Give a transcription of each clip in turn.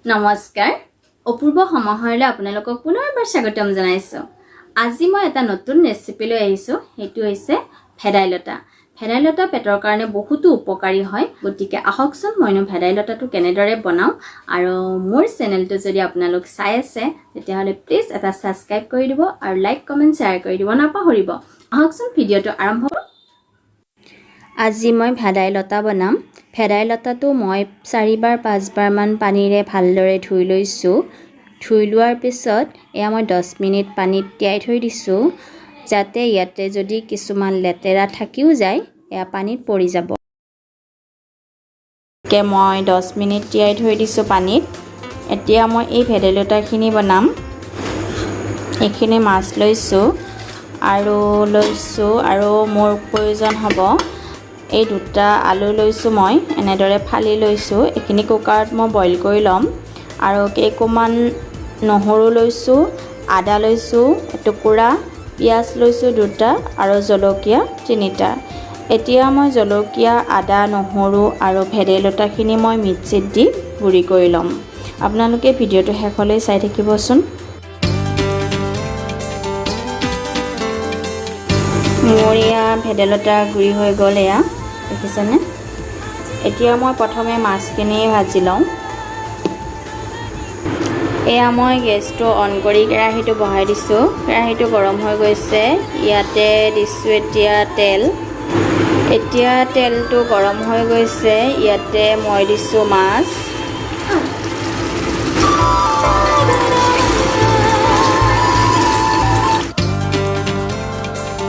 নমস্কাৰ অপূৰ্ব সমাহাৰলৈ আপোনালোকক পুনৰবাৰ স্বাগতম জনাইছো আজি মই এটা নতুন ৰেচিপি লৈ আহিছো হেতু হৈছে ভেদাইলতা ভেদাইলতা পেটৰ কাৰণে বহুত উপকাৰী হয় গতিকে আহকচোন মইনো ভেদাইলতাটো কেনেদৰে বনাও আৰু মোৰ চেনেলটো যদি আপোনালোক চাই আছে তেতিয়াহলে প্লিজ এটা সাবস্ক্ৰাইব কৰি দিব আৰু লাইক কমেন্ট শেয়াৰ কৰি দিব নাপাহৰিব আহকচোন ভিডিওটো আৰম্ভ কৰো আজি মই ভেদাইলতা বনাম ভেদাইলতাটো মই 4বাৰ 5বাৰ মান পানীৰে ভালদৰে ধুই লৈছো ধুই লোৱাৰ পিছত এয়া মই 10 মিনিট পানীত তিয়াই থৈ দিছো যাতে ইয়াতে যদি কিছুমান লেতেৰা থাকিও যায় এয়া পানীত পৰি যাব কে মই 10 মিনিট তিয়াই থৈ দিছো পানীত এতিয়া মই এই ভেদাইলতাখিনি বনাম এখিনি মাছ লৈছো আৰু মোৰ প্ৰয়োজন হ'ব এই দুটা আলু লৈছো মই এনেদৰে ফালি লৈছো এখিনি কুকাৰত মই বইল কৰি লম আৰু কেইকমান নহৰু লৈছো আদা লৈছো টুকুৰা পিয়াজ লৈছো দুটা আৰু জলকীয়া তিনিটা এতিয়া মই জলকীয়া আদা নহৰু আৰু ভেদাইলতাখিনি মই মিক্সিত দি গুৰি কৰি লম আপোনালোকে ভিডিওটো শেষলৈ চাই থাকিবচোন মৰিয়া ভেদাইলতা গুৰি হৈ গ'ল এয়া দেখিছেনে এতিয়া মই প্ৰথমে মাছখিনি ভাজি লওঁ এয়া মই গেছটো অন কৰি কেৰাহীটো বহাই দিছো কেৰাহীটো গৰম হৈ গৈছে ইয়াতে দিছো এতিয়া তেলটো গৰম হৈ গৈছে ইয়াতে মই দিছো মাছ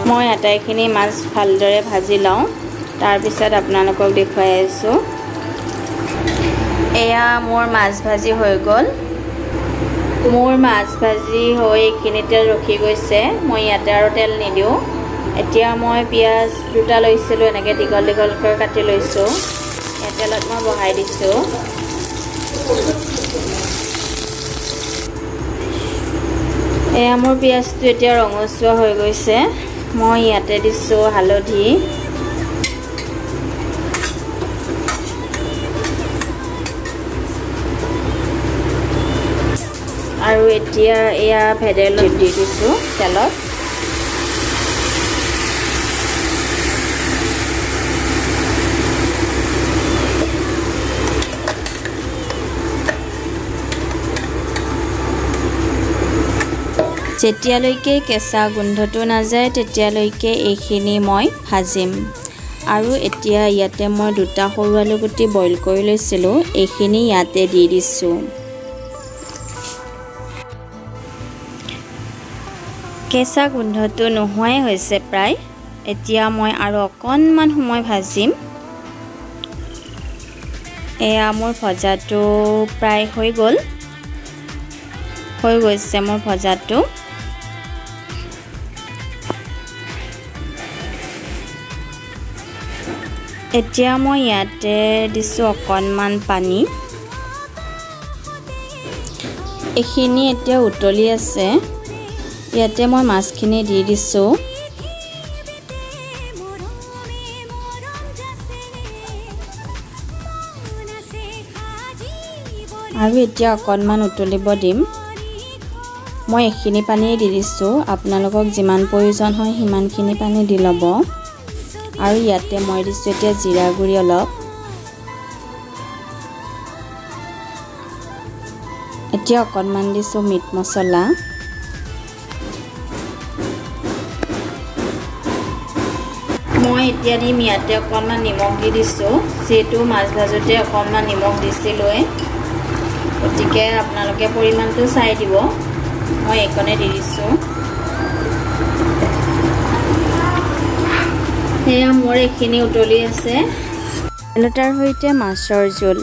মই আটাইখিনি মাছ ভালদৰে ভাজি লওঁ তাৰ পিছত আপোনালোকক দেখুৱাই আছো এয়া মোৰ মাছ ভাজি হৈ গ'ল মোৰ মাছ ভাজি হৈ কিনিতে ৰখি গৈছে মই ইয়াতে আৰু তেল নিদিও এতিয়া মই পিয়াজ দুটা লৈছিলো এনেকৈ দীঘল দীঘলকৈ কাটি লৈছো এই তেলত মই বহাই দিছো এয়া মোৰ পিয়াজটো এতিয়া ৰঙচুৱা হৈ গৈছে মই ইয়াতে দিছো হালধি আৰু এতিয়া এয়া ভেদাইলতা দি দিছো তেলত যেতিয়ালৈকে কেঁচা গোন্ধটো নাযায় তেতিয়ালৈকে এইখিনি মই ভাজিম আৰু এতিয়া ইয়াতে মই দুটা সৰু আলু গুটি বইল কৰি লৈছিলো এইখিনি ইয়াতে দি দিছো কেঁচা গোন্ধটো নোহোৱাই হৈছে প্ৰায় এতিয়া মই আৰু অকণমান সময় ভাজিম এয়া মোৰ ভজাটো প্ৰায় হৈ গৈছে মোৰ ভজাটো এতিয়া মই ইয়াতে দিছো অকণমান পানী এইখিনি এতিয়া উতলি আছে ইয়াতে মই মাছখিনি দি দিছো আৰু এতিয়া অকণমান উতলিব দিম মই এইখিনি পানী দি দিছো আপোনালোকক যিমান প্ৰয়োজন হয় সিমানখিনি পানী দি ল'ব আৰু ইয়াতে মই দিছো এতিয়া জিৰা গুৰি অলপ এতিয়া অকণমান দিছো মিট মছলা মই এতিয়া দিম ইয়াতে অকণমান নিমখ দি দিছো যেটো মাছ ভাজোতে অকণমান নিমখ দিছিলোৱে গতিকে আপোনালোকে পৰিমাণটো চাই দিব মই একনে দি দিছো এয়া মোৰ এইখিনি উতলি আছে ভেদাইলতাৰ সৈতে মাছৰ জোল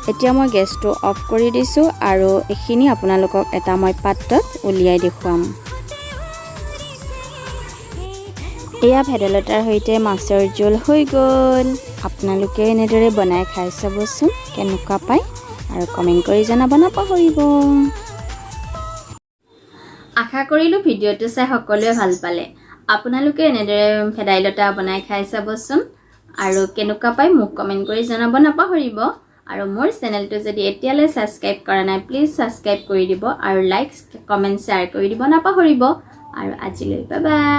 এতিয়া মই গেছটো অফ কৰি দিছো আৰু এইখিনি আপোনালোকক এটা মই পাত্ৰত উলিয়াই দেখুৱাম এয়া ভেদাইলতাৰ সৈতে মাছৰ জোল হৈ গ'ল আপোনালোকে এনেদৰে বনাই খাই চাবচোন কেনেকুৱা পায় আৰু কমেন্ট কৰি জনাব নাপাহৰিব আশা কৰিলো ভিডিওটো চাই সকলোৱে ভাল পালে আপোনালোকে এনেদৰে ভেদাইলতা বনাই খাই চাবচোন আৰু কেনেকুৱা পায় মোক কমেন্ট কৰি জনাব নাপাহৰিব আৰু মোৰ চেনেলটো যদি এতিয়ালৈ ছাবস্ক্ৰাইব কৰা নাই প্লিজ ছাবস্ক্ৰাইব কৰি দিব আৰু লাইক কমেণ্ট শ্বেয়াৰ কৰি দিব নাপাহৰিব আৰু আজিলৈ বাই বাই